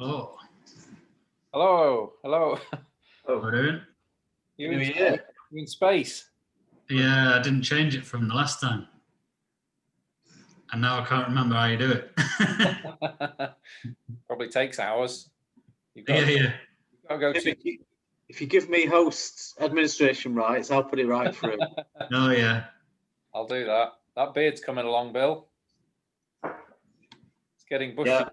Oh, Hello, hello. how are we doing? You in space? Yeah, I didn't change it from the last time. And now I can't remember how you do it. Probably takes hours. You've Yeah. You've got to go to. If you give me hosts administration rights, I'll put it right for him. Oh, yeah. I'll do that. That beard's coming along, Bill. It's getting bushy. Yeah.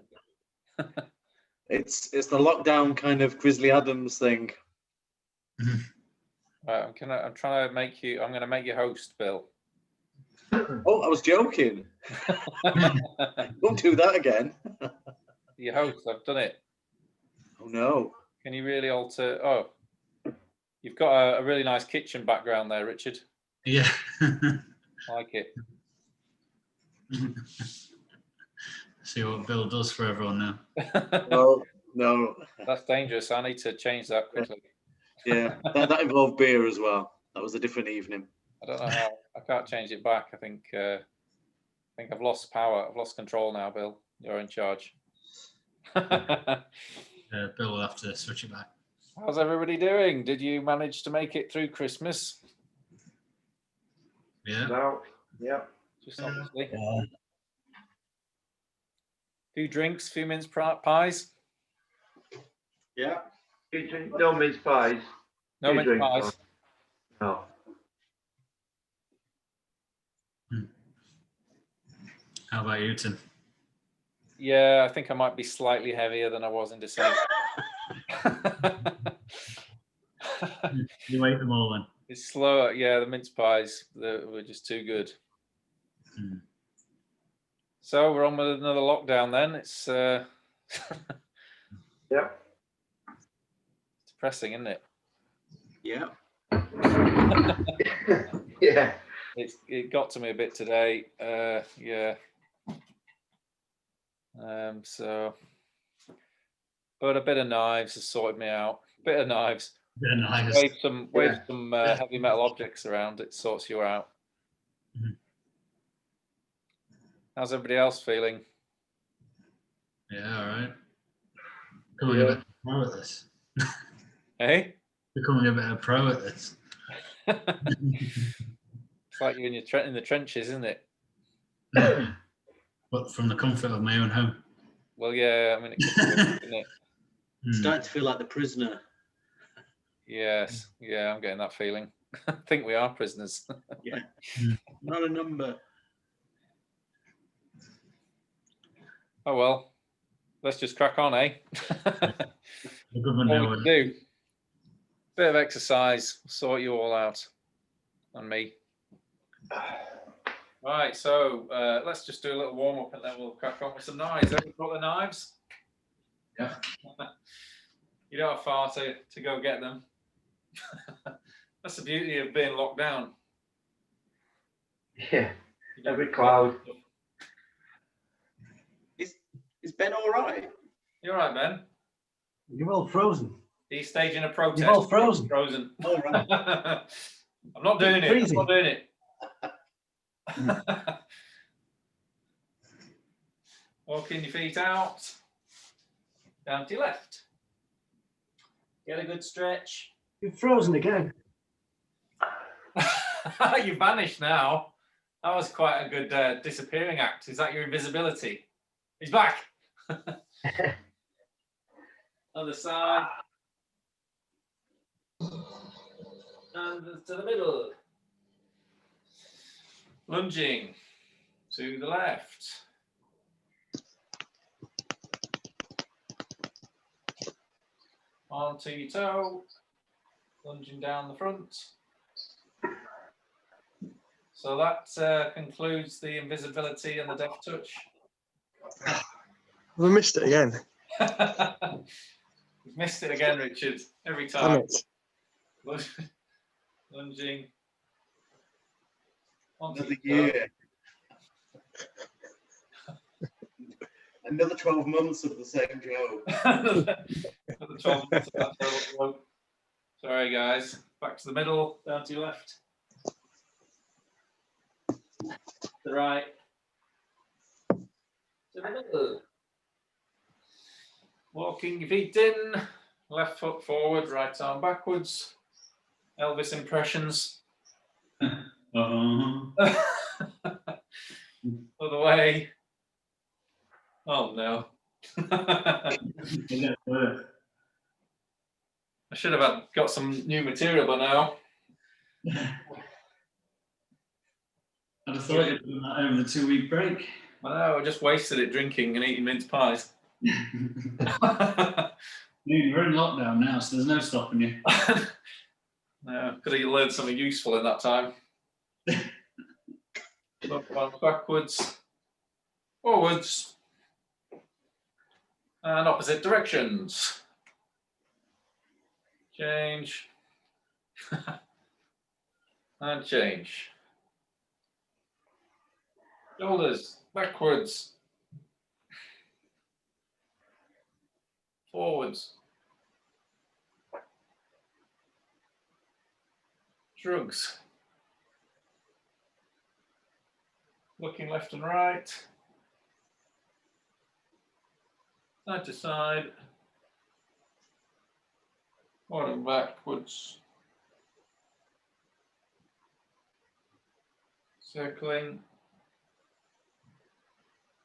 It's the lockdown kind of Grizzly Adams thing. Right, I'm trying to make you. I'm going to make you host, Bill. Oh, I was joking. Don't do that again. Your host. I've done it. Oh no. Can you really alter? Oh, you've got a really nice kitchen background there, Richard. Yeah. I like it. See what Bill does for everyone now. No. That's dangerous. I need to change that quickly. Yeah, that involved beer as well. That was a different evening. I don't know how. I can't change it back. I think I've lost power. I've lost control now, Bill. You're in charge. Bill will have to switch it back. How's everybody doing? Did you manage to make it through Christmas? Yeah. No. Yeah. Just obviously. Yeah. Few drinks, few mince pies. Yeah. No mince pies. No mince pies. No. How about you, Tim? Yeah, I think I might be slightly heavier than I was in December. You ate them all then? It's slower. Yeah, the mince pies were just too good. So we're on with another lockdown then. It's Yeah. depressing, isn't it? Yeah. Yeah. It got to me a bit today. Yeah. So, but a bit of knives has sorted me out. Bit of knives. They're nice. Wave some heavy metal objects around. It sorts you out. How's everybody else feeling? Yeah, all right. Becoming a bit of a pro at this. Hey? Becoming a bit of a pro at this. It's like you're in the trenches, isn't it? But from the comfort of my own home. Well, yeah. I mean, it could be, isn't it? Starting to feel like the prisoner. Yes. Yeah, I'm getting that feeling. I think we are prisoners. Yeah. Not a number. Oh well. Let's just crack on, eh? The good one What now. we can do. Bit of exercise, sort you all out, and me. Right, so let's just do a little warm up and then we'll crack on with some knives. Have you got the knives? Yeah. You don't have far to go get them. That's the beauty of being locked down. Yeah. Every cloud. Is Ben all right? You all right, Ben? You're all frozen. He's staging a protest. You're all frozen. Frozen. All right. I'm not doing it. Freezing. I'm not doing it. Walking your feet out. Down to your left. Get a good stretch. You're frozen again. You vanished now. That was quite a good disappearing act. Is that your invisibility? He's back. Other side. And to the middle. Lunging to the left. Onto your toe. Lunging down the front. So that concludes the invisibility and the deft touch. We missed it again. We've missed it again, Richard. Every Damn time. it. Lunging. Onto Another your toe. year. Another 12 months of the same joke. Another 12 minutes of that terrible joke. Sorry, guys. Back to the middle, down to your left. To the right. To the middle. Walking your feet in, left foot forward, right arm backwards. Elvis impressions. Uh-huh. Other way. Oh no. I should have got some new material by now. I'd have thought you'd done that over the 2-week break. I know, I just wasted it drinking and eating mince pies. We're in lockdown now, so there's no stopping you. No, could have learned something useful in that time. Backwards, forwards, and opposite directions. Change. And change. Shoulders, backwards. Forwards. Shrugs. Looking left and right. Side to side. Forward and backwards. Circling.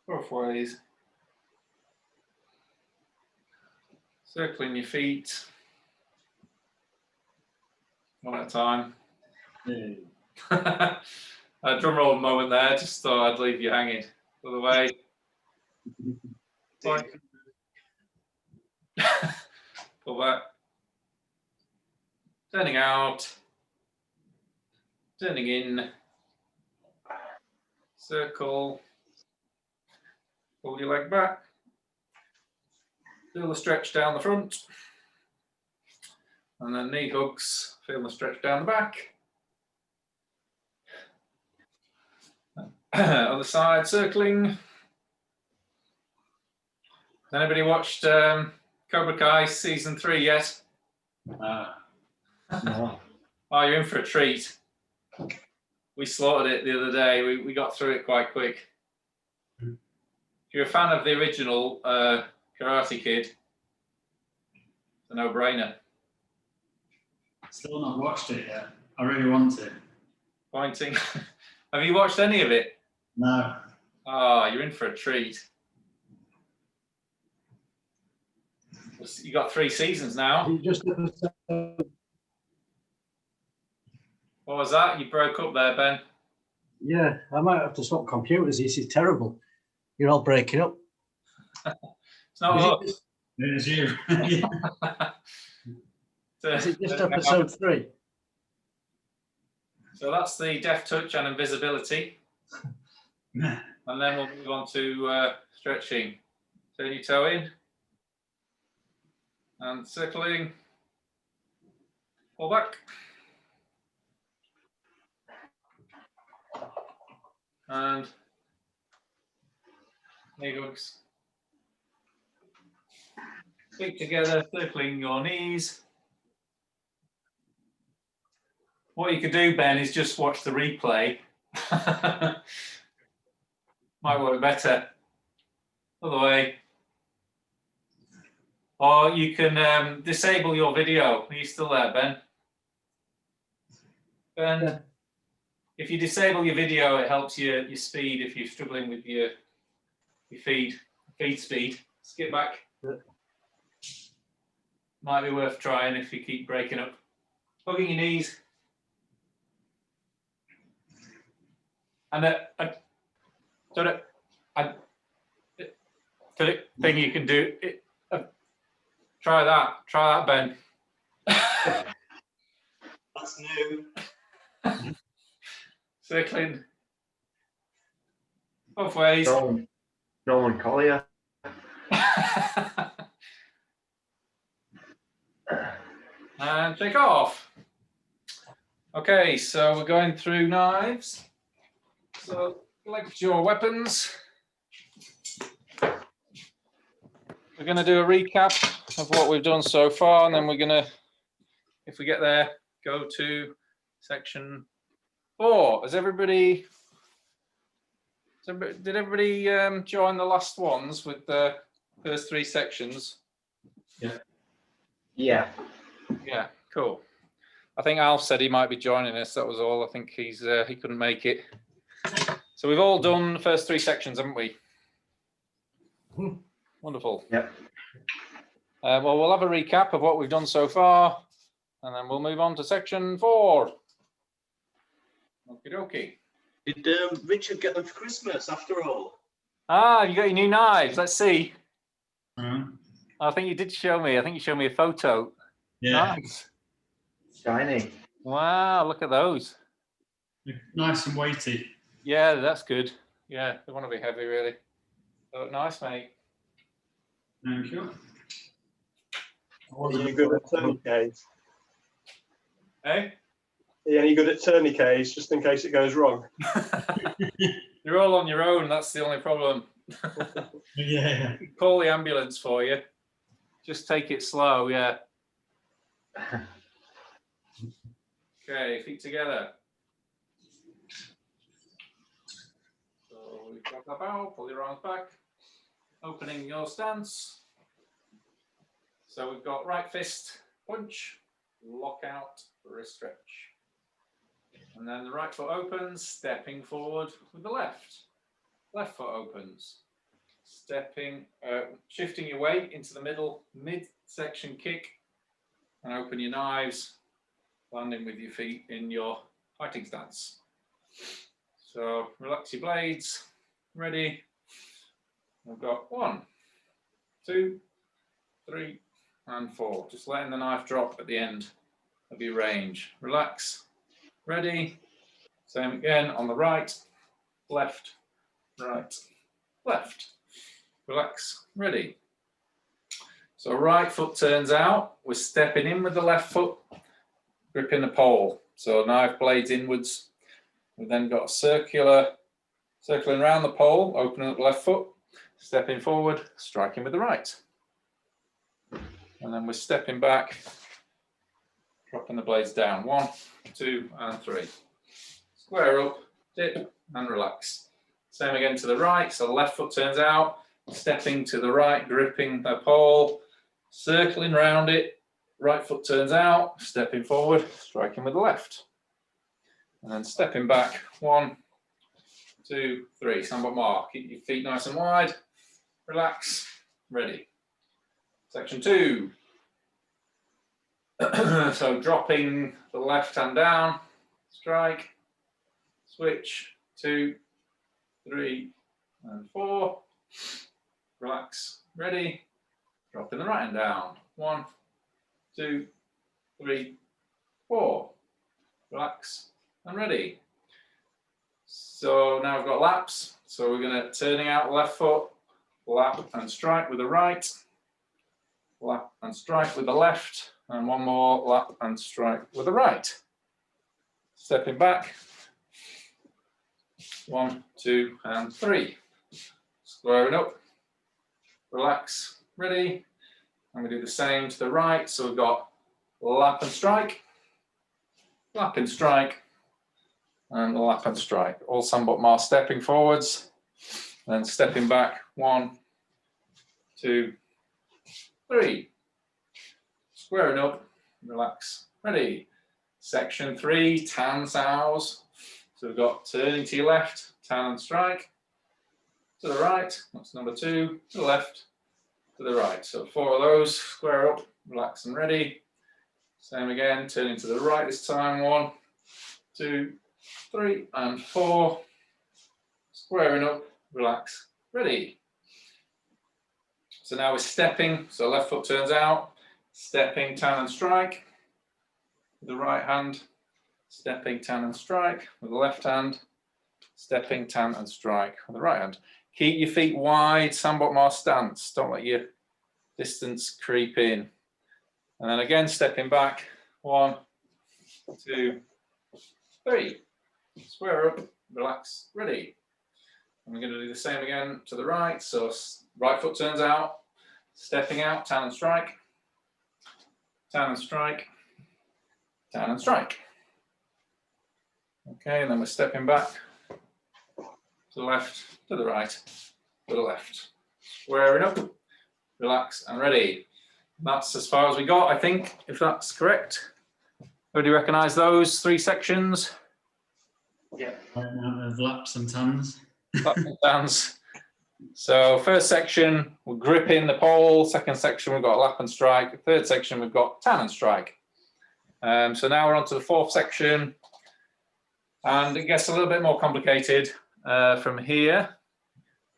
Both ways. Circling your feet. One at a time. A drum roll moment there, just thought I'd leave you hanging. Other way. Point. Pull back. Turning out. Turning in. Circle. Pull your leg back. Feel the stretch down the front. And then knee hugs. Feel the stretch down the back. Other side, circling. Has anybody watched Cobra Kai season 3 yet? No. Oh, you're in for a treat. We slaughtered it the other day. We got through it quite quick. If you're a fan of the original Karate Kid, it's a no-brainer. Still not watched it yet. I really want to. Pointing. Have you watched any of it? No. Oh, you're in for a treat. You got 3 seasons now. You just What was that? You broke up there, Ben. yeah, I might have to swap computers. This is terrible. You're all breaking up. It's not us. It is you. Is it just episode 3? So that's the deft touch and invisibility. And then we'll move on to stretching. Turn your toe in. And circling. Pull back. And knee hugs. Feet together, circling your knees. What you could do, Ben, is just watch the replay. Might work better. Other way. Or you can disable your video. Are you still there, Ben? Ben, Yeah. if you disable your video, it helps your speed if you're struggling with your feed speed. Skip back. Yeah. Might be worth trying if you keep breaking up. Hugging your knees. And thing you can do. Try that, Ben. That's new. Circling both ways. Nolan Collier. And take off. Okay, so we're going through knives. So select your weapons. We're going to do a recap of what we've done so far, and then we're going to, if we get there, go to section 4. Did everybody join the last ones with the first 3 sections? Yeah. Yeah, cool. I think Alf said he might be joining us. That was all. I think he couldn't make it. So we've all done the first 3 sections, haven't we? Wonderful. Yep. Well, we'll have a recap of what we've done so far, and then we'll move on to section 4. Okie dokie. Did Richard get them for Christmas after all? Ah, you got your new knives. Let's see. Uh, I think you did show me. I think you showed me a photo. yeah, Nice. Shiny. Wow, look at those. nice and weighty. Yeah, that's good. Yeah, they want to be heavy, really. They look nice, mate. Thank you. Are you good at tourniquets? Hey? Are you any good at tourniquets, just in case it goes wrong? You're all on your own. That's the only problem. Yeah. Call the ambulance for you. Just take it slow, yeah. Okay, feet together. So we've got the bow, pull your arms back, opening your stance. So we've got right fist, punch, lock out, wrist stretch. And then the right foot opens, stepping forward with the left. Left foot opens, stepping, shifting your weight into the middle, mid-section kick, and open your knives, landing with your feet in your fighting stance. So relax your blades, ready. We've got 1, 2, 3, and 4. Just letting the knife drop at the end of your range. Relax, ready. Same again on the right, left, right, left. Relax, ready. So right foot turns out, we're stepping in with the left foot, gripping the pole. So knife blades inwards. We've then got circling around the pole, opening up the left foot, stepping forward, striking with the right. And then we're stepping back, dropping the blades down. 1, 2, and 3. Square up, dip, and relax. Same again to the right. So the left foot turns out, stepping to the right, gripping the pole, circling round it. Right foot turns out, stepping forward, striking with the left. And then stepping back. 1, 2, 3. Sandbot mark. Keep your feet nice and wide. Relax. Ready. Section 2. So dropping the left hand down, strike, switch, 2, 3, and 4. Relax. Ready. Dropping the right hand down. 1, 2, 3, 4. Relax and ready. So now we've got laps. So we're going to turning out left foot, lap and strike with the right, lap and strike with the left, and one more lap and strike with the right. Stepping back. 1, 2, and 3. Squaring up. Relax. Ready. And we do the same to the right. So we've got lap and strike, lap and strike, and lap and strike. All sandbot mark, stepping forwards, then stepping back. 1, 2, 3. Squaring up, relax, ready. Section 3, tan sows. So we've got turning to your left, tan and strike. To the right, that's number 2. To the left, to the right. So 4 of those, square up, relax and ready. Same again, turning to the right this time. 1, 2, 3, and 4. Squaring up, relax, ready. So now we're stepping, so left foot turns out, stepping, tan and strike with the right hand, stepping, tan and strike with the left hand, stepping, tan and strike with the right hand. Keep your feet wide, sandbot mark stance, don't let your distance creep in. And then again, stepping back, 1, 2, 3. Square up, relax, ready. And we're going to do the same again to the right. So right foot turns out, stepping out, tan and strike, tan and strike, tan and strike. Okay, and then we're stepping back to the left, to the right, to the left. Squaring up, relax and ready. That's as far as we got, I think, if that's correct. Everybody recognise those 3 sections? Of laps and tans. Dance. So first section, we're gripping the pole. Second section, we've got lap and strike. Third section, we've got tan and strike. So now we're on to the 4th section. And it gets a little bit more complicated from here.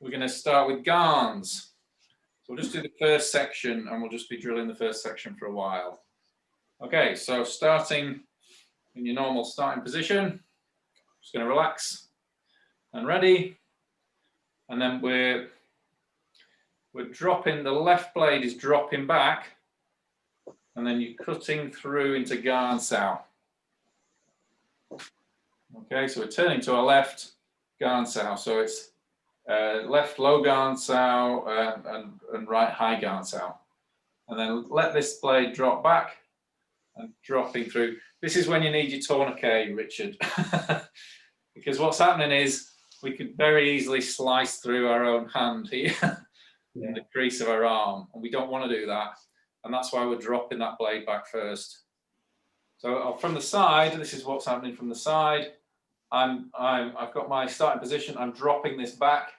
We're going to start with Garns. So we'll just do the first section and we'll just be drilling the first section for a while. Okay, so starting in your normal starting position, just going to relax and ready. And then we're dropping, the left blade is dropping back, and then you're cutting through into Garnsau. Okay, so we're turning to our left Garnsau. So it's left low Garnsau and right high Garnsau. And then let this blade drop back and dropping through. This is when you need your tourniquet, Richard. Because what's happening is we could very easily slice through our own hand here in the crease of our arm, and we don't want to do that. And that's why we're dropping that blade back first. So from the side, this is what's happening from the side. I've got my starting position. I'm dropping this back,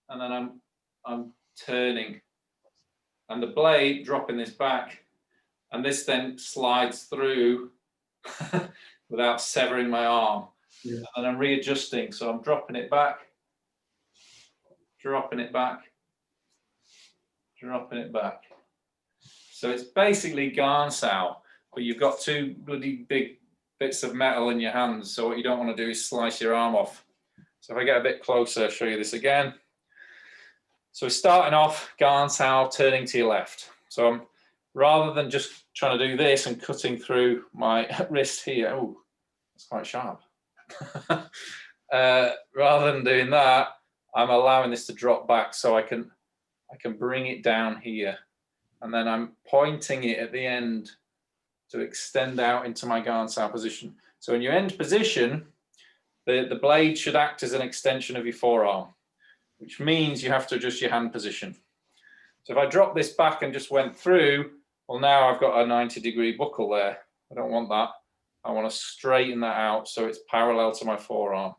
and then I'm turning, and the blade dropping this back, and this then slides through without severing my arm. Yeah. And I'm readjusting, so I'm dropping it back, dropping it back, dropping it back. So it's basically Garnsau, but you've got 2 bloody big bits of metal in your hands. So what you don't want to do is slice your arm off. So if I get a bit closer, I'll show you this again. So we're starting off Garnsau, turning to your left. So I'm, rather than just trying to do this and cutting through my wrist here, oh, that's quite sharp. Rather than doing that, I'm allowing this to drop back so I can bring it down here, and then I'm pointing it at the end to extend out into my Garnsau position. So in your end position, the blade should act as an extension of your forearm, which means you have to adjust your hand position. So if I drop this back and just went through, well, now I've got a 90-degree buckle there. I don't want that. I want to straighten that out so it's parallel to my forearm.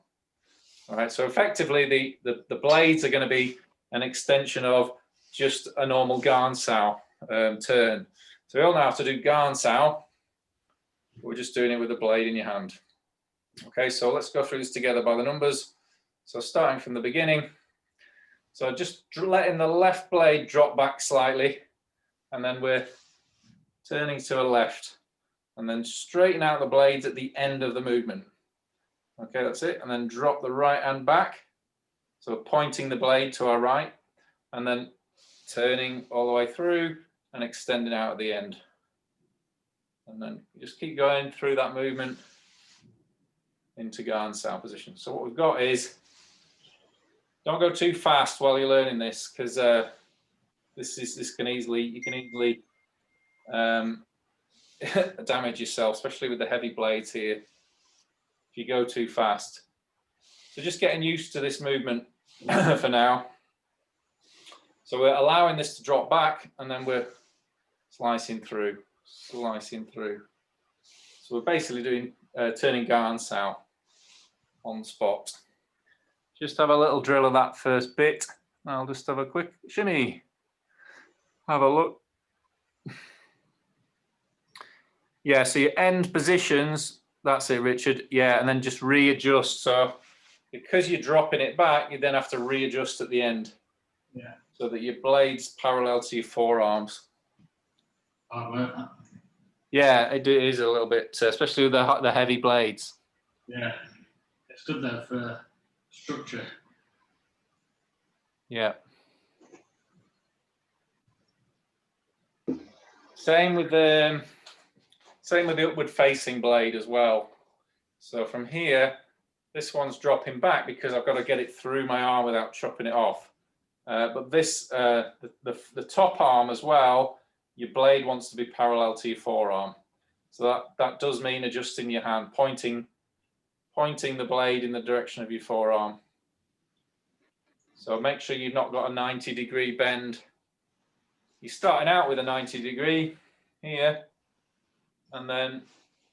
All right, so effectively the blades are going to be an extension of just a normal Garnsau turn. So we all know how to do Garnsau. We're just doing it with the blade in your hand. Okay, so let's go through this together by the numbers. So starting from the beginning. So just letting the left blade drop back slightly, and then we're turning to a left. And then straighten out the blades at the end of the movement. Okay, that's it. And then drop the right hand back. So pointing the blade to our right, and then turning all the way through and extending out at the end. And then just keep going through that movement into Garnsau position. So what we've got is, don't go too fast while you're learning this, because you can easily damage yourself, especially with the heavy blades here, if you go too fast. So just getting used to this movement for now. So we're allowing this to drop back, and then we're slicing through. So we're basically doing turning Garnsau on the spot. Just have a little drill of that first bit. I'll just have a quick shimmy. Have a look. Yeah, so your end positions, that's it, Richard. Yeah, and then just readjust. So because you're dropping it back, you then have to readjust at the end. Yeah. So that your blade's parallel to your forearms. Hard work, that. Yeah, it is a little bit, especially with the heavy blades. Yeah, it's good there for structure. Yeah. Same with the upward facing blade as well. So from here, this one's dropping back because I've got to get it through my arm without chopping it off. But this, the top arm as well, your blade wants to be parallel to your forearm. So that does mean adjusting your hand, pointing the blade in the direction of your forearm. So make sure you've not got a 90-degree bend you're starting out with a 90-degree here, and then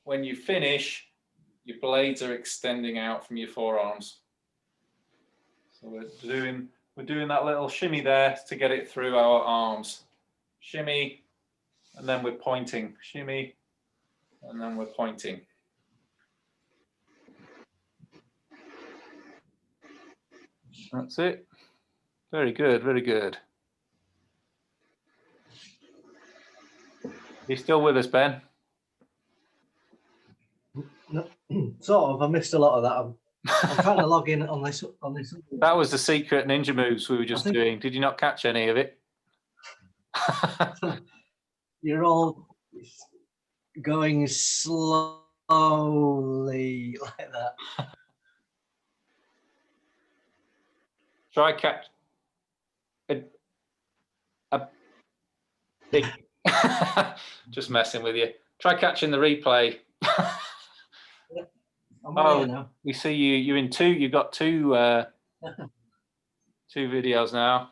when you finish, your blades are extending out from your forearms. So we're doing that little shimmy there to get it through our arms. Shimmy, and then we're pointing. Shimmy, and then we're pointing. That's it. Very good, very good. You still with us, Ben? No, sort of. I missed a lot of that. I'm trying to log in on this. That was the secret ninja moves we were just doing. Did you not catch any of it? You're all going slowly like that. Try catch a big. Just messing with you. Try catching the replay. I'm here now. We see you. You're in two. You've got two videos now.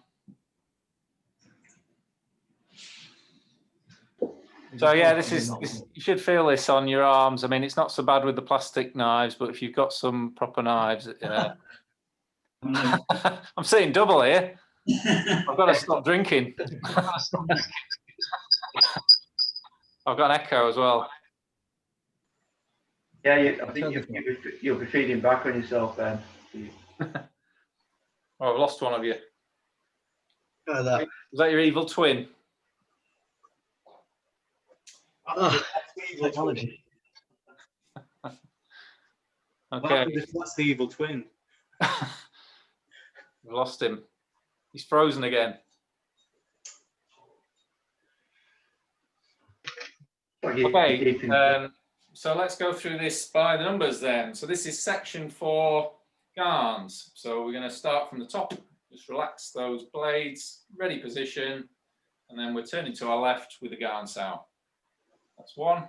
So yeah, this is you should feel this on your arms. I mean, it's not so bad with the plastic knives, but if you've got some proper knives, I'm seeing double here. I've got to stop drinking. I've got an echo as well. Yeah, I think you'll be feeding back on yourself then. Oh, I've lost one of you. Like that. Was that your evil twin? Technology. Okay. That's the evil twin. We've lost him. He's frozen again. Okay. So let's go through this by the numbers then. So this is section 4, Garns. So we're going to start from the top. Just relax those blades, ready position, and then we're turning to our left with the Garn sound. That's 1.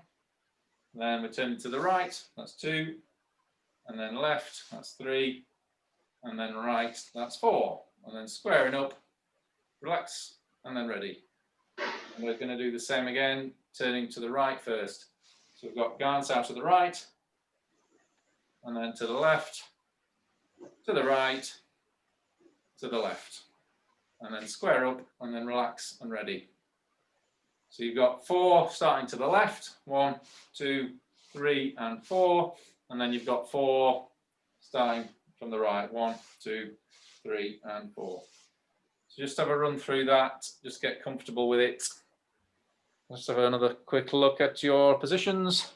Then we're turning to the right. That's 2. And then left. That's 3. And then right. That's 4. And then squaring up, relax, and then ready. And we're going to do the same again, turning to the right first. So we've got Garn sound to the right, and then to the left, to the right, to the left, and then square up, and then relax and ready. So you've got 4 starting to the left, 1, 2, 3, and 4, and then you've got 4 starting from the right, 1, 2, 3, and 4. So just have a run through that, just get comfortable with it. Let's have another quick look at your positions.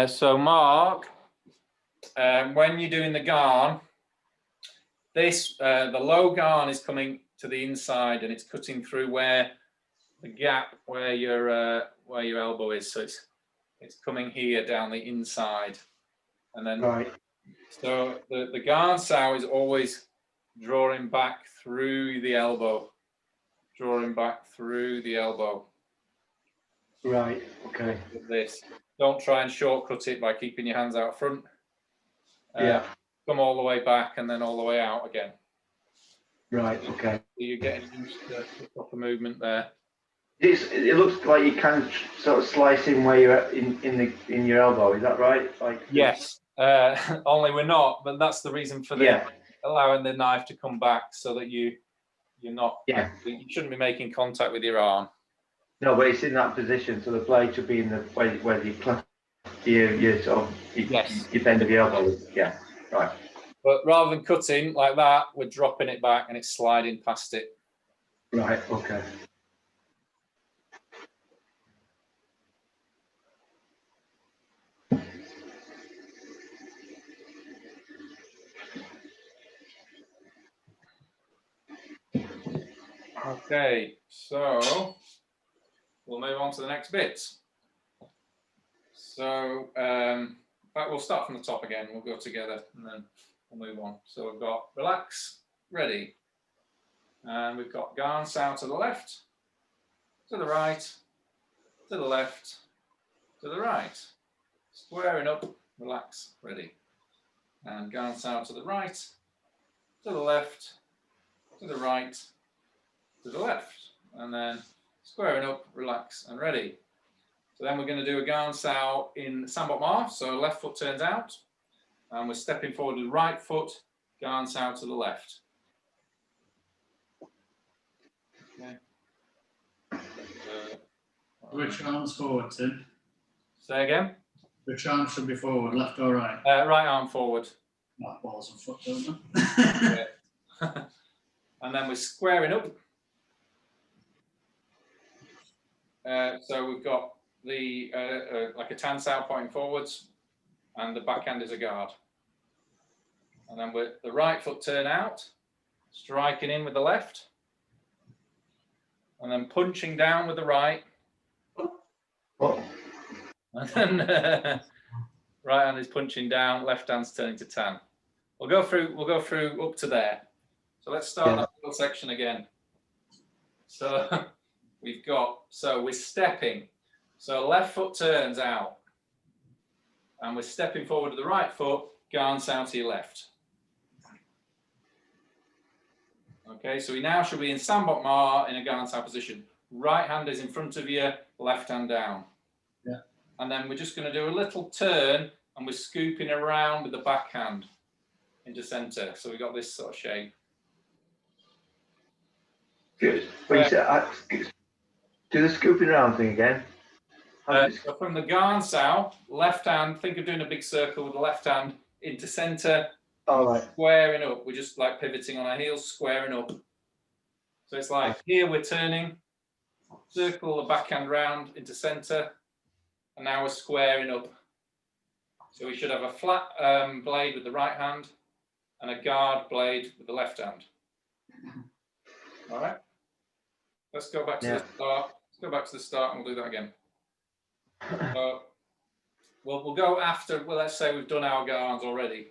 So Mark, when you're doing the Garn, this the low Garn is coming to the inside and it's cutting through where the gap where your elbow is. So it's coming here down the inside, and then Right. So the Garn sow is always drawing back through the elbow, drawing back through the elbow. Right. Okay. With this, don't try and shortcut it by keeping your hands out front. Yeah. Come all the way back and then all the way out again. Right. Okay. So you're getting used to the proper movement there. It looks like you can sort of slice in where you're at in your elbow. Is that right? Like Yes. Only we're not, but that's the reason for allowing the knife to come back so that you're not. Yeah. You shouldn't be making contact with your arm. No, but it's in that position, so the blade should be in the where you clasp your sort of your bend of your elbow. Yeah. Right. But rather than cutting like that, we're dropping it back and it's sliding past it. Right. Okay. Okay, so we'll move on to the next bit. So, in fact, we'll start from the top again. We'll go together and then we'll move on. So we've got relax, ready. And we've got Garn sound to the left, to the right, to the left, to the right. squaring up, relax, ready. And Gansao to the right, to the left, to the right, to the left. And then squaring up, relax, and ready. So then we're going to do a Gansao in Sambok Ma. So left foot turns out, and we're stepping forward with the right foot, Gansao to the left. Okay. Which arm's forward, Tim? Say again? Which arm should be forward, left or right? Right arm forward. Not balls and foot, don't they? And then we're squaring up. So we've got the like a tan sao pointing forwards, and the backhand is a guard. And then with the right foot turn out, striking in with the left, and then punching down with the right. Oh, And then right hand is punching down, left hand's turning to tan. We'll go through up to there. So let's start that little section again. So we're stepping. So left foot turns out, and we're stepping forward with the right foot, Gansao to your left. Okay, so we now should be in Sambok Ma in a Gansao position. Right hand is in front of you, left hand down. Yeah. And then we're just going to do a little turn, and we're scooping around with the backhand into centre. So we've got this sort of shape. good. Well, you said, do the scooping around thing again. So from the Gansao, left hand, think of doing a big circle with the left hand into centre, All right. squaring up. We're just like pivoting on our heels, squaring up. So it's like here we're turning, circle the backhand round into centre, and now we're squaring up. So we should have a flat blade with the right hand and a guard blade with the left hand. All right. Let's go back to the start. Let's go back to the start and we'll do that again. We'll go after, well, let's say we've done our guards already.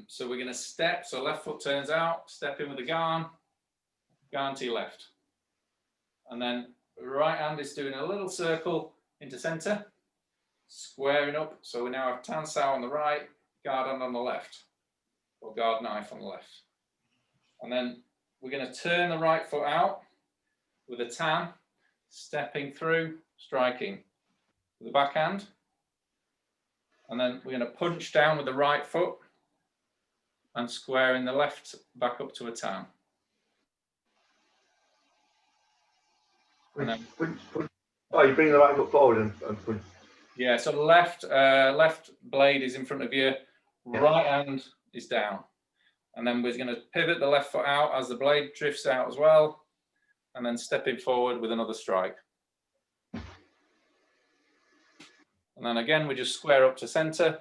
So we're going to step, so left foot turns out, step in with the garn to your left. And then right hand is doing a little circle into centre, squaring up. So we now have tan sao on the right, guard hand on the left, or guard knife on the left. And then we're going to turn the right foot out with a tan, stepping through, striking with the backhand. And then we're going to punch down with the right foot and squaring the left back up to a tan. And then, Oh, you bring the right foot forward and punch. yeah, so the left blade is in front of you, right hand is down. And then we're going to pivot the left foot out as the blade drifts out as well, and then stepping forward with another strike. And then again, we just square up to centre.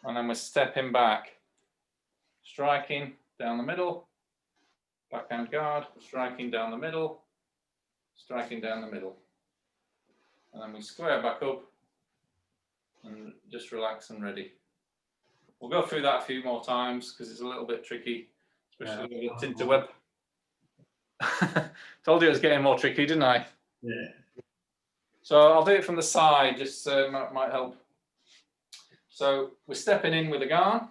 And then we're stepping back, striking down the middle, backhand guard, striking down the middle, striking down the middle. And then we square back up and just relax and ready. We'll go through that a few more times because it's a little bit tricky, especially with Tinterweb. Told you it was getting more tricky, didn't I? Yeah. So I'll do it from the side, just might help. So we're stepping in with a garn,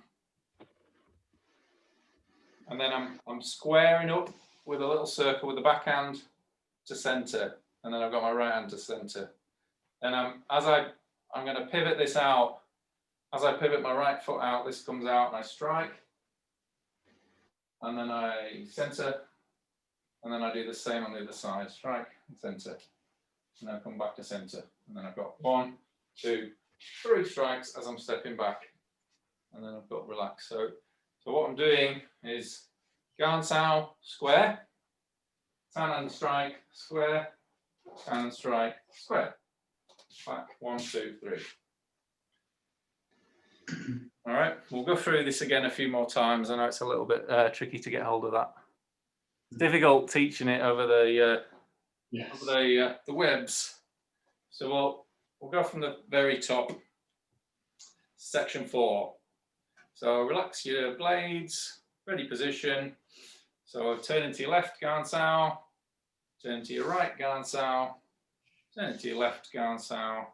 and then I'm squaring up with a little circle with the backhand to centre, and then I've got my right hand to centre. Then I'm going to pivot this out. As I pivot my right foot out, this comes out and I strike, and then I centre, and then I do the same on the other side, strike and centre, and then I come back to centre, and then I've got 1, 2, 3 strikes as I'm stepping back, and then I've got relax. So what I'm doing is Gansao, square, tan and strike, square, tan and strike, square, back, 1, 2, 3. All right, we'll go through this again a few more times. I know it's a little bit tricky to get hold of that. It's difficult teaching it over the webs. So we'll go from the very top, section 4. So relax your blades, ready position. So turn into your left, Gansao, turn to your right, Gansao, turning to your left, Gan Sao,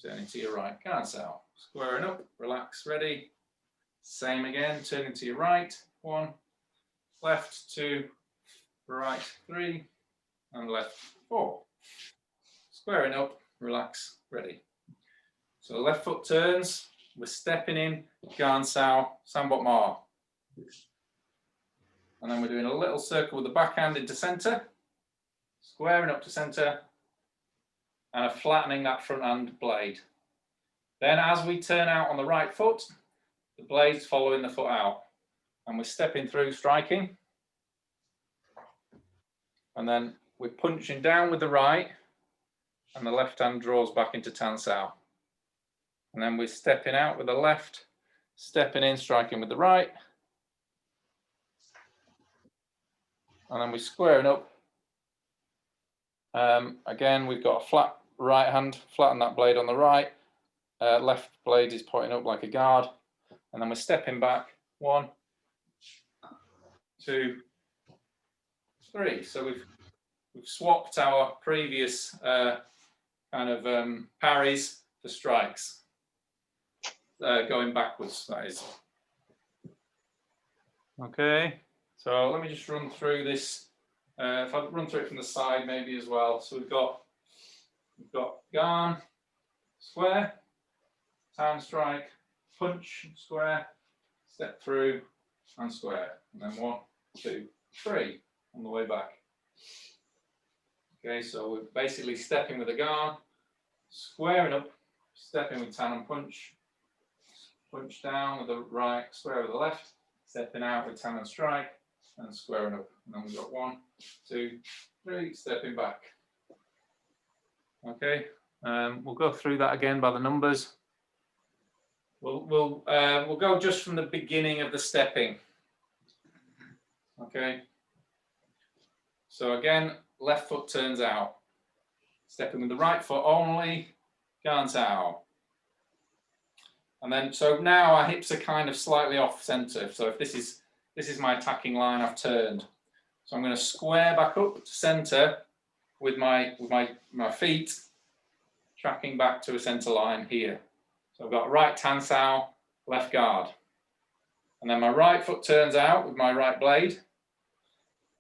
turning to your right, Gan Sao. Squaring up, relax, ready. Same again, turning to your right, 1, left 2, right 3, and left 4. Squaring up, relax, ready. So the left foot turns, we're stepping in, Gan Sao, Sambot Ma. And then we're doing a little circle with the backhand into centre, squaring up to centre, and flattening that front hand blade. Then as we turn out on the right foot, the blade's following the foot out. And we're stepping through, striking. And then we're punching down with the right, and the left hand draws back into Tan Sao. And then we're stepping out with the left, stepping in, striking with the right. And then we're squaring up. Again, we've got a flat right hand, flatten that blade on the right. Left blade is pointing up like a guard. And then we're stepping back, 1, 2, 3. So we've swapped our previous kind of parries for strikes. Going backwards, that is. Okay, so let me just run through this. If I run through it from the side, maybe as well. So we've got Gan, square, Tan strike, punch, square, step through, and square, and then 1, 2, 3 on the way back. Okay, so we're basically stepping with a Gan, squaring up, stepping with Tan and punch. Punch down with the right, square with the left, stepping out with Tan and strike, and squaring up. And then we've got 1, 2, 3, stepping back. Okay, we'll go through that again by the numbers. We'll go just from the beginning of the stepping. Okay. So again, left foot turns out. Stepping with the right foot only, Gan Sao. And then, so now our hips are kind of slightly off center. So if this is my attacking line, I've turned. So I'm going to square back up to center with my feet tracking back to a center line here. So I've got right Tan Sao, left guard. And then my right foot turns out with my right blade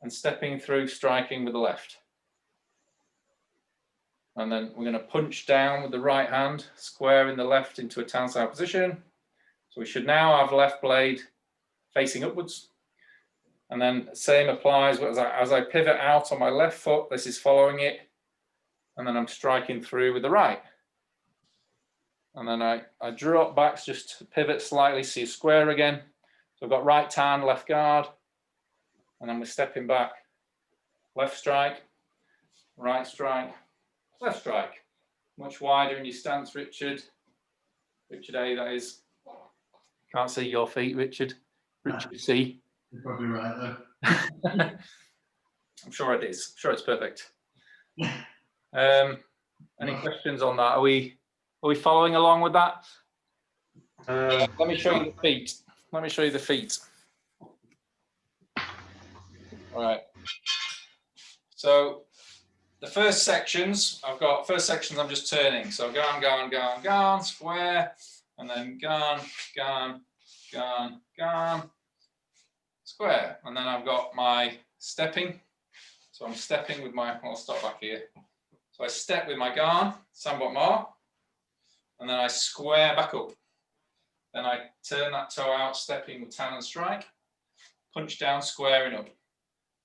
and stepping through, striking with the left. And then we're going to punch down with the right hand, squaring the left into a Tan Sao position. So we should now have left blade facing upwards. And then same applies as I pivot out on my left foot, this is following it. And then I'm striking through with the right. And then I drop back just to pivot slightly, see square again. So I've got right Tan, left guard. And then we're stepping back, left strike, right strike, left strike. Much wider in your stance, Richard. Richard A, that is. Can't see your feet, Richard. Richard C. You're probably right I'm sure it is. I'm sure it's perfect. Any questions on that? Are we following along with that? Let me show you the feet. Let me show you the feet. All right. So the first sections, I'm just turning. So Gan, Gan, Gan, Gan, square, and then Gan, Gan, Gan, Gan, square. And then I've got my stepping. So I'm stepping with my, I'll stop back here. So I step with my Gan, Sambot Ma, and then I square back up. Then I turn that toe out, stepping with Tan and strike, punch down, squaring up.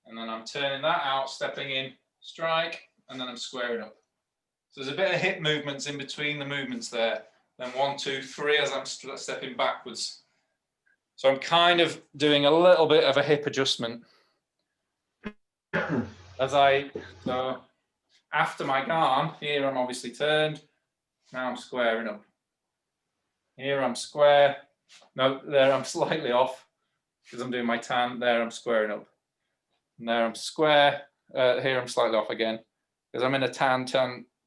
And then I'm turning that out, stepping in, strike, and then I'm squaring up. So there's a bit of hip movements in between the movements there. Then 1, 2, 3 as I'm stepping backwards. So I'm kind of doing a little bit of a hip adjustment. So after my Gan, here I'm obviously turned. Now I'm squaring up. Here I'm square. No, there I'm slightly off because I'm doing my Tan. There I'm squaring up. And there I'm square. Here I'm slightly off again because I'm in a Tan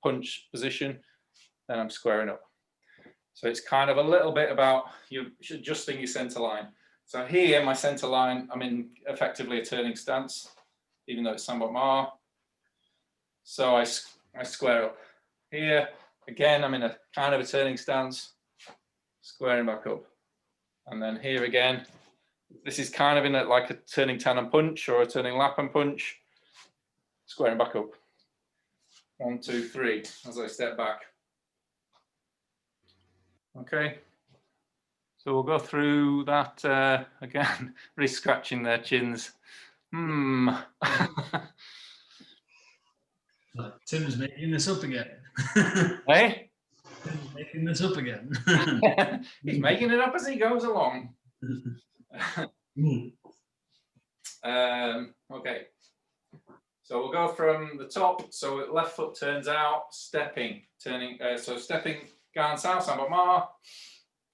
punch position. Then I'm squaring up. So it's kind of a little bit about you adjusting your center line. So here, my center line, I'm in effectively a turning stance, even though it's Sambot Ma. So I square up. here, again, I'm in a kind of a turning stance, squaring back up. And then here again, this is kind of in a, like a turning tan and punch or a turning lap and punch, squaring back up. 1, 2, 3, as I step back. Okay. So we'll go through that again, really scratching their chins. Tim's making this up again. Hey? Tim's making this up again. He's making it up as he goes along. Okay. So we'll go from the top. So left foot turns out, stepping, turning. So stepping, gaan south, sambat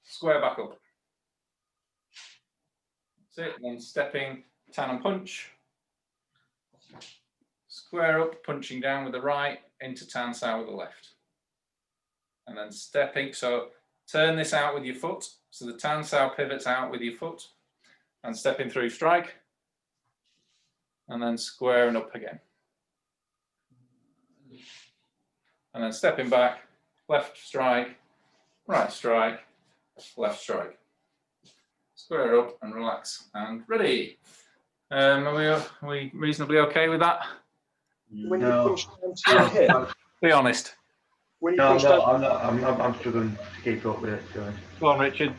square back up. That's it. And then stepping, tan and punch. Square up, punching down with the right, into tan sao with the left. And then stepping, so turn this out with your foot. So the tan sao pivots out with your foot. And stepping through strike. And then squaring up again. And then stepping back, left strike, right strike, left strike. Square up and relax and ready. Are we reasonably okay with that? When No. you punch down to your hip, Be honest. when you No, punch down, I'm struggling to keep up with it. So. Go on, Richard.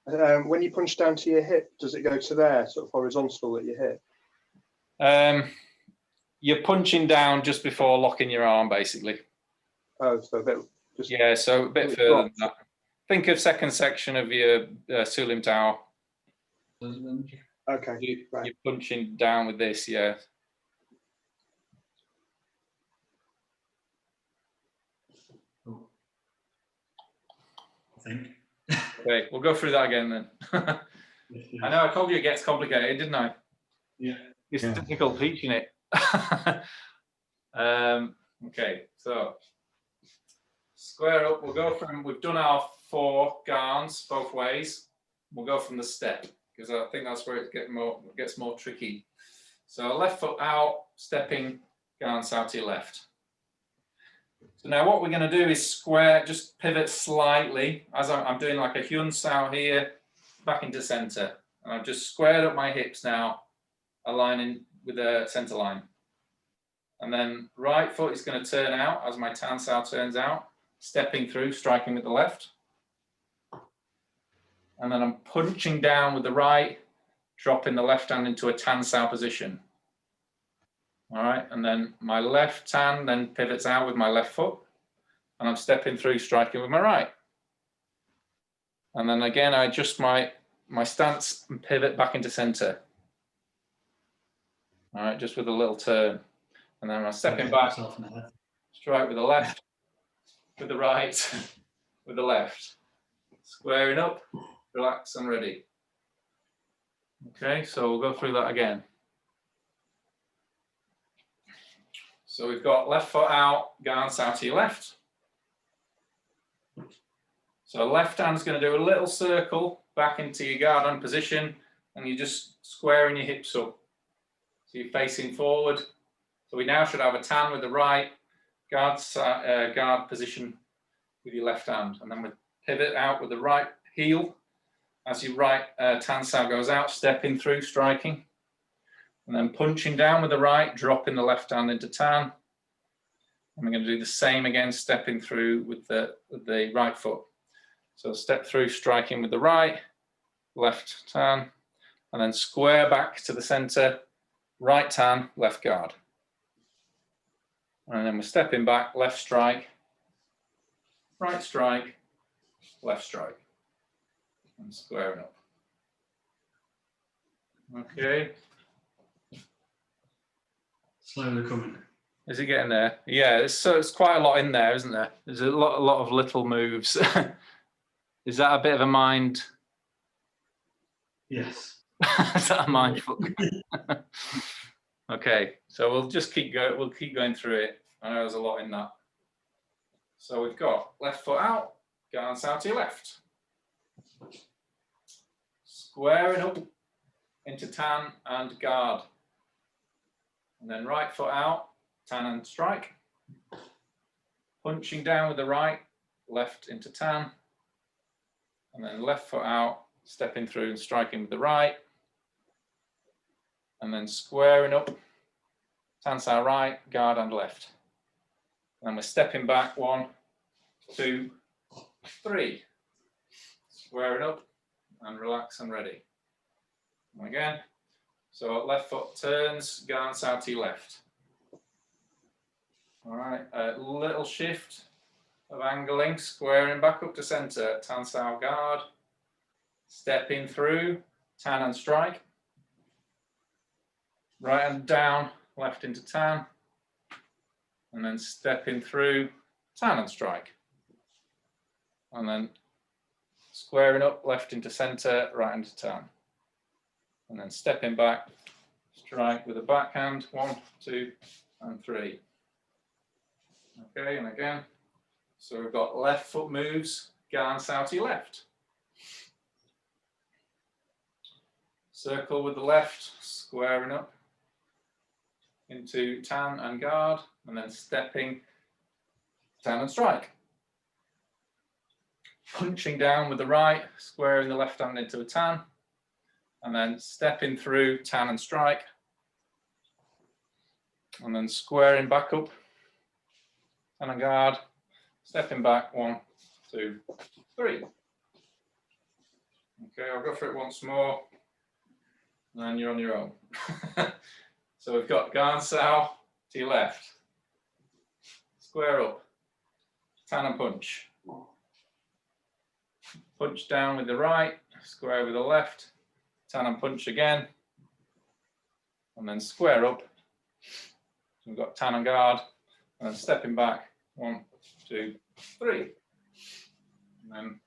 when you punch down to your hip, does it go to there, sort of horizontal at your hip? You're punching down just before locking your arm, basically. Oh, so a bit just Yeah, so a bit It further than drops. that. Think of second section of your Sulim Tower. okay. Right. You're punching down with this, yeah. I think. Okay, we'll go through that again then. I know I told you it gets complicated, didn't I? Yeah. It's Yeah. difficult teaching it. Okay, so square up. We'll go from, we've done our 4 garns both ways. We'll go from the step because I think that's where it gets more tricky. So left foot out, stepping, garns out to your left. So now what we're going to do is square, just pivot slightly as I'm doing like a Hyun Sao here, back into center. And I've just squared up my hips now, aligning with the center line. And then right foot is going to turn out as my Tan Sao turns out, stepping through, striking with the left. And then I'm punching down with the right, dropping the left hand into a Tan Sao position. All right, and then my left hand then pivots out with my left foot, and I'm stepping through, striking with my right. And then again, I adjust my stance and pivot back into center. All right, just with a little turn. And then I'm stepping back, strike with the left, with the right, with the left. Squaring up, relax and ready. Okay, so we'll go through that again. So we've got left foot out, guards out to your left. So left hand's going to do a little circle back into your guard on position, and you're just squaring your hips up. So you're facing forward. So we now should have a tan with the right, guard position with your left hand, and then we pivot out with the right heel as your right tan sao goes out, stepping through, striking. And then punching down with the right, dropping the left hand into tan. And we're going to do the same again, stepping through with the right foot. So step through, striking with the right, left tan, and then square back to the center, right tan, left guard. And then we're stepping back, left strike, right strike, left strike, and squaring up. Okay. Slowly coming. Is it getting there? Yeah, it's quite a lot in there, isn't there? There's a lot of little moves. Is that a bit of a mind? Yes. Is that a mindful? Okay, so we'll just keep going. We'll keep going through it. I know there's a lot in that. So we've got left foot out, guards out to your left. Squaring up into tan and guard. And then right foot out, tan and strike. punching down with the right, left into tan, and then left foot out, stepping through and striking with the right, and then squaring up, tan sao right, guard and left. And we're stepping back 1, 2, 3. Squaring up and relax and ready. And again, so left foot turns, guard sao to your left. All right, a little shift of angling, squaring back up to center, tan sao guard, stepping through, tan and strike. Right hand down, left into tan, and then stepping through, tan and strike. And then squaring up, left into center, right into tan. And then stepping back, strike with a backhand, 1, 2, and 3. Okay, and again. So we've got left foot moves, guard sao to your left. Circle with the left, squaring up into tan and guard, and then stepping, tan and strike. Punching down with the right, squaring the left hand into a tan, and then stepping through, tan and strike, and then squaring back up, tan and guard, stepping back, 1, 2, 3. Okay, I'll go through it once more, and then you're on your own. So we've got guard sao to your left, square up, tan and punch. Punch down with the right, square with the left, tan and punch again, and then square up. So we've got tan and guard, and then stepping back, 1, 2, 3. And then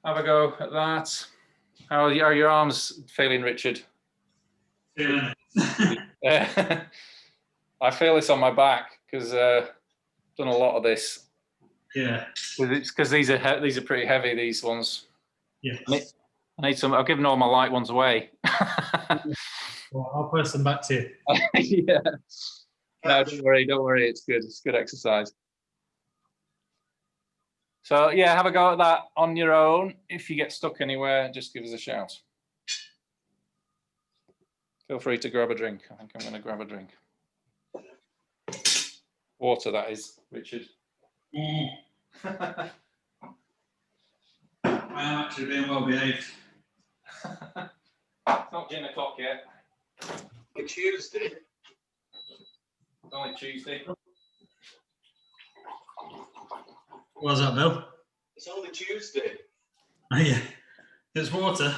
have a go at that. How are your arms feeling, Richard? Yeah. I feel this on my back because I've done a lot of this. Yeah. It's because these are pretty heavy. These ones. Yes. I need some. I've given all my light ones away. Well, I'll post them back to you. Yeah. No, don't worry. Don't worry. It's good. It's good exercise. So yeah, have a go at that on your own. If you get stuck anywhere, just give us a shout. Feel free to grab a drink. I think I'm going to grab a drink. Water, that is, Richard. I am actually being well behaved. It's not gin o'clock yet. It's Tuesday. It's only Tuesday. What was that, Bill? It's only Tuesday. Oh, yeah. It's water.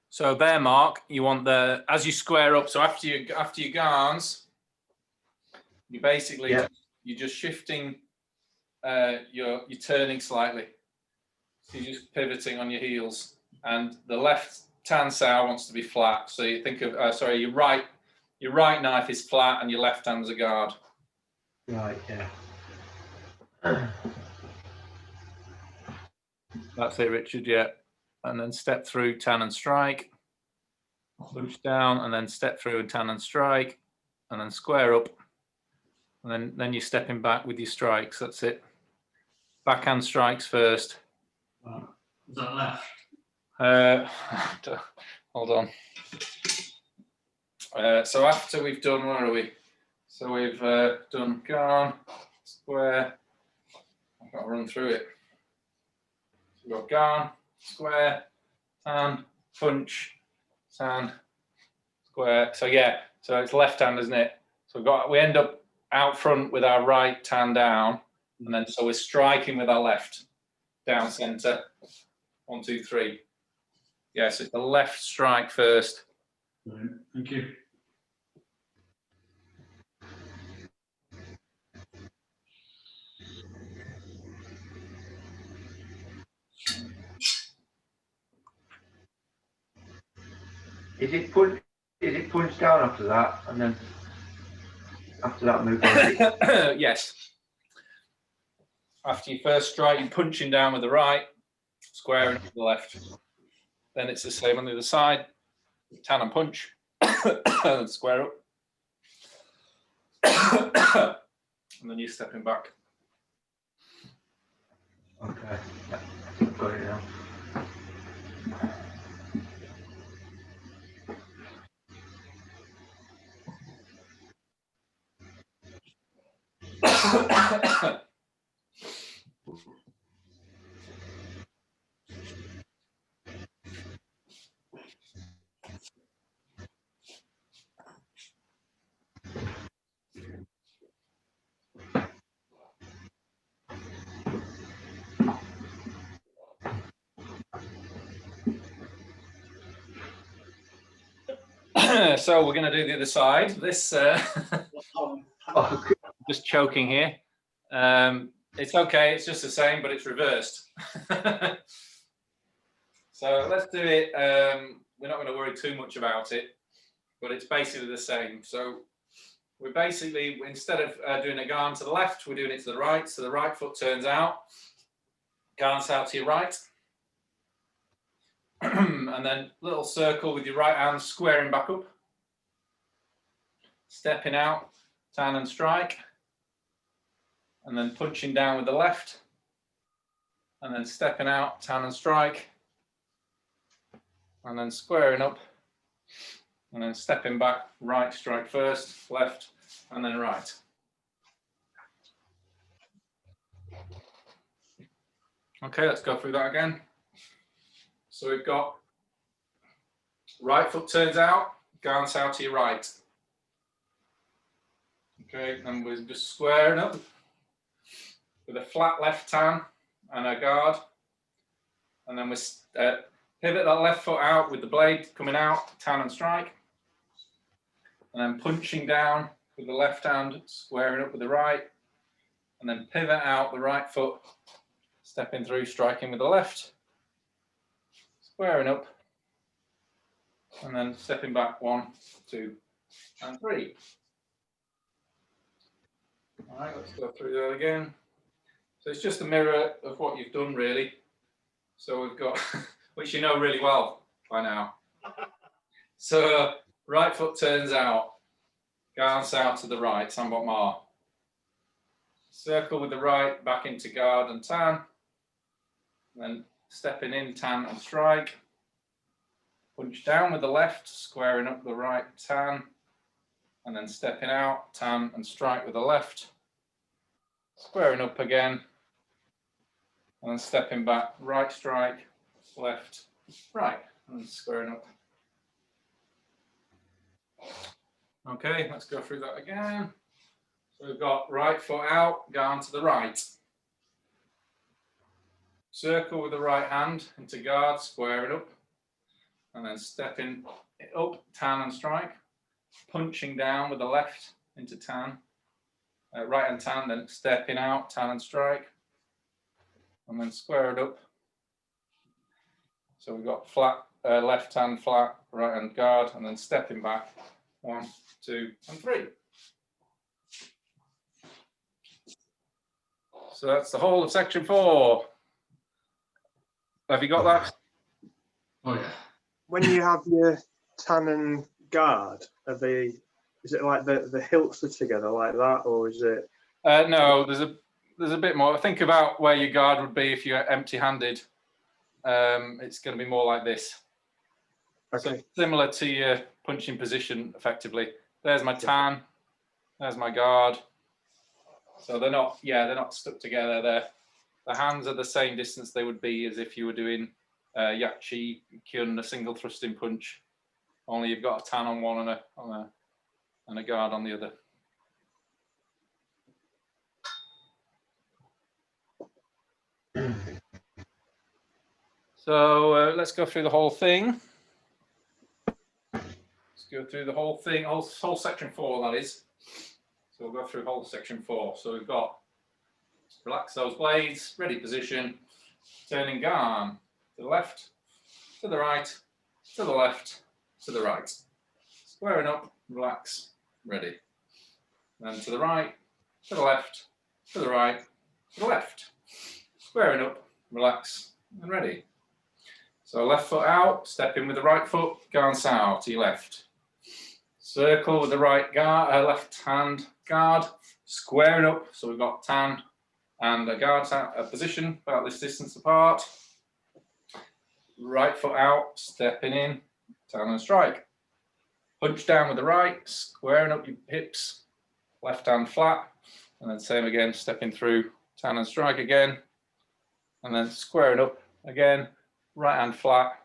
So there, Mark, you want the, as you square up, so after your garns, you basically, you're just shifting, you're turning slightly. So you're just pivoting on your heels. And the left tan sao wants to be flat. So you think of, sorry, your right knife is flat and your left hand's a guard. Right, yeah. That's it, Richard, yeah. And then step through, tan and strike. Push down and then step through and tan and strike. And then square up. And then you're stepping back with your strikes. That's it. Backhand strikes first. Was that left? Hold on. So after we've done, where are we? So we've done garn, square. I've got to run through it. So we've got garn, square, tan, punch, tan, square. So yeah, so it's left hand, isn't it? So we end up out front with our right tan down, and then so we're striking with our left down center. 1, 2, 3. Yes, it's the left strike first. Brilliant. Thank you. Is it punch down after that, and then after that move on? Yes. After you first strike, you're punching down with the right, squaring up with the left. Then it's the same on the other side. Tan and punch, and square up. And then you're stepping back. Okay, got it now. So we're going to do the other side. This just choking here. It's okay. It's just the same, but it's reversed. So let's do it. We're not going to worry too much about it, but it's basically the same. So we're basically, instead of doing a garn to the left, we're doing it to the right. So the right foot turns out, garns out to your right. And then little circle with your right hand squaring back up. Stepping out, tan and strike. And then punching down with the left. And then stepping out, tan and strike. And then squaring up. And then stepping back, right strike first, left, and then right. Okay, let's go through that again. So we've got right foot turns out, garns out to your right. Okay, and we're just squaring up with a flat left tan and a guard. And then we pivot that left foot out with the blade coming out, tan and strike. And then punching down with the left hand, squaring up with the right. And then pivot out the right foot, stepping through, striking with the left. Squaring up, and then stepping back 1, 2, and 3. All right, let's go through that again. So it's just a mirror of what you've done, really. So we've got, which you know really well by now. So right foot turns out, garns out to the right, somewhat more. Circle with the right, back into guard and tan. And then stepping in, tan and strike. Punch down with the left, squaring up the right, tan. And then stepping out, tan and strike with the left. Squaring up again. And then stepping back, right strike, left, right. And squaring up. Okay, let's go through that again. So we've got right foot out, garn to the right. Circle with the right hand into guard, square it up, and then stepping it up, tan and strike, punching down with the left into tan, right and tan, then stepping out, tan and strike, and then square it up. So we've got flat, left hand flat, right hand guard, and then stepping back, 1, 2, and 3. So that's the whole of section 4. Have you got that? Oh yeah. When you have your tan and guard, are they? Is it like the hilts are together like that, or is it? No, there's a bit more. Think about where your guard would be if you're empty-handed. It's going to be more like this. Okay. So similar to your punching position, effectively. There's my tan. There's my guard. So they're not stuck together. The hands are the same distance they would be as if you were doing Yakchi Kyun, a single thrusting punch. Only you've got a tan on one and a guard on the other. So let's go through the whole thing. Let's go through the whole thing, whole section 4, that is. So we'll go through whole section 4. So we've got relax those blades, ready position, turning garn to the left, to the right, to the left, to the right. squaring up, relax, ready. Then to the right, to the left, to the right, to the left. Squaring up, relax, and ready. So left foot out, step in with the right foot, glance out to your left. Circle with the right guard, left hand guard, squaring up. So we've got tan and a guard position about this distance apart. Right foot out, stepping in, tan and strike. Punch down with the right, squaring up your hips, left hand flat, and then same again, stepping through, tan and strike again, and then squaring up again, right hand flat,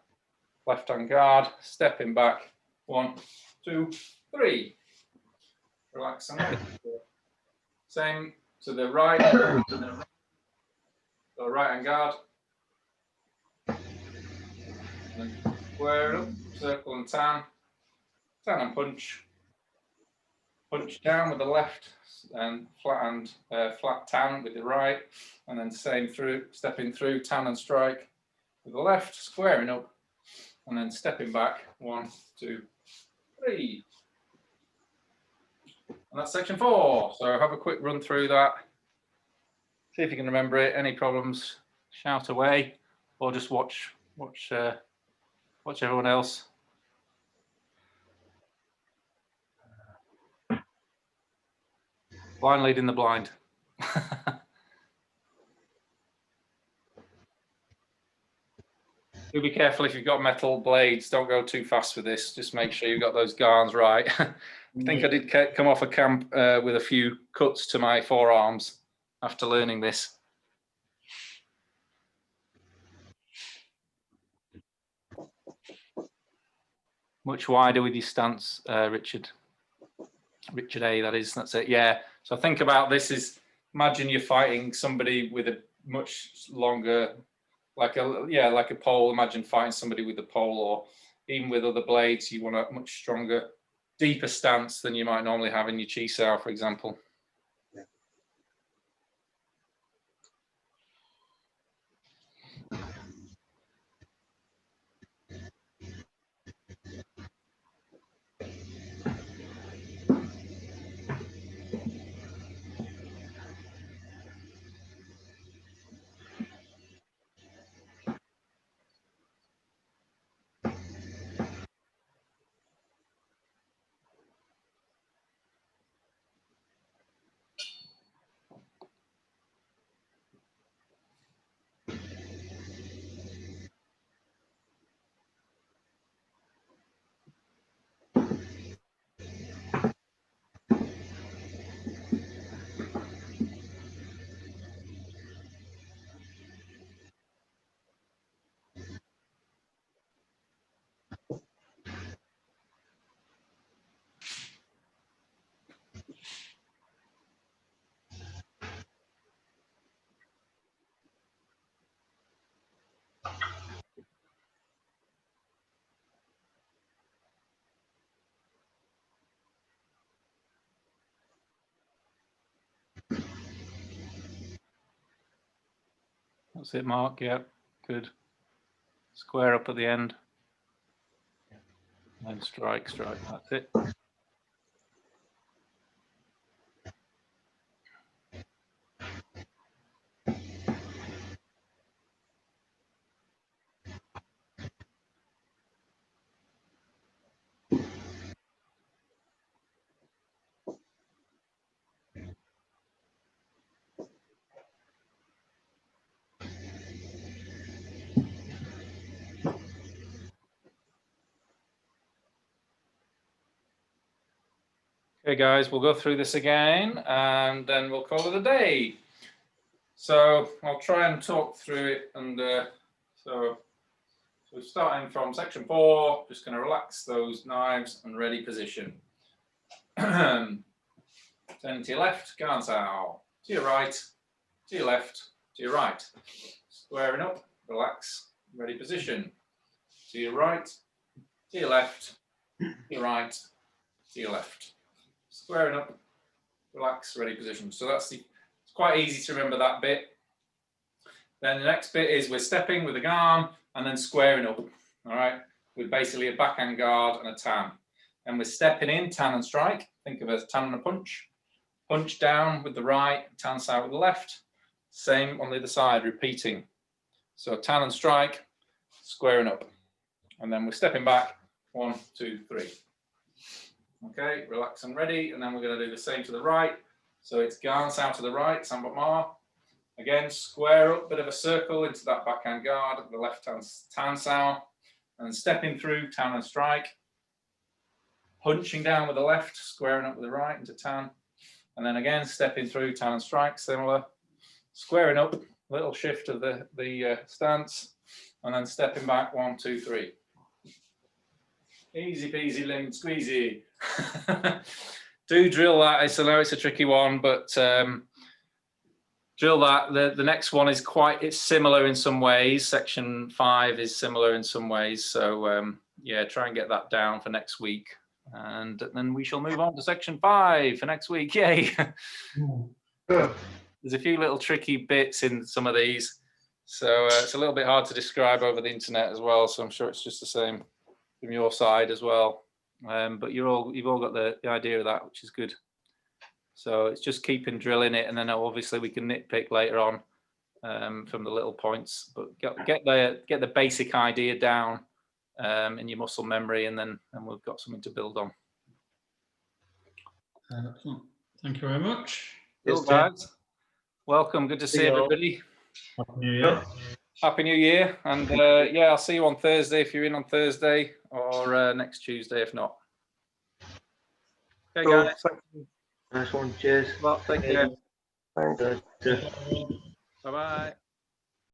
left hand guard, stepping back, 1, 2, 3. Relax and ready. Same to the right, the right hand guard, and square up, circle and tan, tan and punch. Punch down with the left and flat tan with the right, and then same through, stepping through, tan and strike with the left, squaring up, and then stepping back, 1, 2, 3. And that's section 4. So have a quick run through that. See if you can remember it. Any problems, shout away, or just watch everyone else. Blind leading the blind. Do be careful if you've got metal blades. Don't go too fast with this. Just make sure you've got those guards right. I think I did come off a camp with a few cuts to my forearms after learning this. Much wider with your stance, Richard. Richard A, that is, that's it, yeah. So think about this is, imagine you're fighting somebody with a much longer, like a pole. Imagine fighting somebody with a pole, or even with other blades, you want a much stronger, deeper stance than you might normally have in your chi sao, for example. That's it, Mark. Yeah, good. Square up at the end. And strike, strike. That's it. Okay, guys, we'll go through this again and then we'll call it a day. So I'll try and talk through it. And so starting from section 4, just going to relax those knives and ready position. Turning to your left, guns out. To your right, to your left, to your right. Squaring up, relax, ready position. To your right, to your left, to your right, to your left. Squaring up, relax, ready position. So it's quite easy to remember that bit. Then the next bit is we're stepping with the arm and then squaring up, all right, with basically a backhand guard and a tan. And we're stepping in, tan and strike. Think of a tan and a punch. Punch down with the right, tan side with the left. Same on the other side, repeating. So tan and strike, squaring up. And then we're stepping back, 1, 2, 3. Okay, relax and ready. And then we're going to do the same to the right. So it's Gans out to the right, Sambat Ma. Again, square up, bit of a circle into that backhand guard, the left hand tan sao. And stepping through, tan and strike. Punching down with the left, squaring up with the right into tan. And then again, stepping through, tan and strike, similar. Squaring up, little shift of the stance. And then stepping back, 1, 2, 3. Easy peasy, lemon squeezy. Do drill that. I know it's a tricky one, but drill that. The next one is it's similar in some ways. Section 5 is similar in some ways. So yeah, try and get that down for next week. And then we shall move on to section 5 for next week. Yay. There's a few little tricky bits in some of these. So it's a little bit hard to describe over the internet as well. So I'm sure it's just the same from your side as well. But you've all got the idea of that, which is good. So it's just keeping drilling it, and then obviously we can nitpick later on from the little points. But get the basic idea down in your muscle memory, and we've got something to build on. Excellent. Thank you very much. Cool, guys. Welcome. Good to see everybody. Happy New Year. Happy New Year, and yeah, I'll see you on Thursday if you're in on Thursday, or next Tuesday if not. Okay, Cool. guys. Nice one. Cheers. Well, thank you. Thanks. Cheers. Bye bye.